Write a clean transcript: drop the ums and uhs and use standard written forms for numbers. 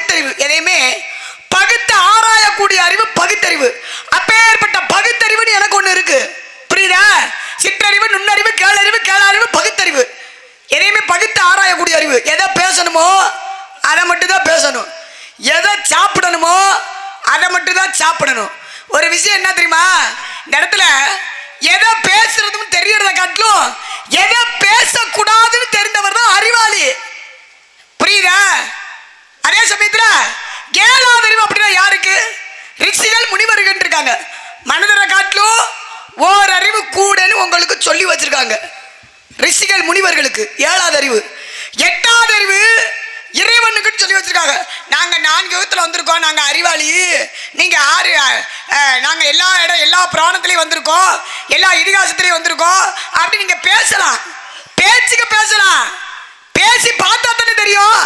பகுத்தறிவு. எதையுமே பகுத்து ஆராயக்கூடிய அறிவு பகுத்தறிவு. அப்பேற்பட்ட பகுத்தறிவுன்னு எனக்கு ஒண்ணு இருக்கு, புரியுதா? சிற்றறிவு, நுண்ணறிவு, கேளறிவு, கேளறிவு, பகுத்தறிவு. எதையுமே பகுத்து ஆராயக்கூடிய அறிவு. எதை பேசணுமோ அதை மட்டும் தான் பேசணும், எதை சாப்பிடணுமோ அதை மட்டும் தான் சாப்பிடணும். ஒரு விஷயம் என்ன தெரியுமா, இந்த இடத்துல எதை பேசுறதும் தெரியறத காட்டிலும் எதை பேசக்கூடாதுன்னு தெரிந்தவர் தான் அறிவாளி, புரியுதா? அதே சமயத்தில் ஏழாவது அறிவு அப்படின்னா யாருக்கு? ரிஷிகள் முனிவர்கள் இருக்காங்க. மனிதரை காட்டிலும் ஓர் அறிவு கூடன்னு உங்களுக்கு சொல்லி வச்சிருக்காங்க ரிஷிகள் முனிவர்களுக்கு. ஏழாவது அறிவு. எட்டாவது அறிவு இறைவனுக்கு சொல்லி வச்சிருக்காங்க. நாங்க 4 யுகத்துல வந்திருக்கோம், நாங்க அறிவாளி, நீங்க ஆறு, நாங்க எல்லா புராணத்திலையும் வந்திருக்கோம், எல்லா இதிகாசத்திலையும் வந்திருக்கோம் அப்படி நீங்க பேசலாம், பேச்சுக்கு பேசலாம், பேசி பார்த்தா தானே தெரியும்.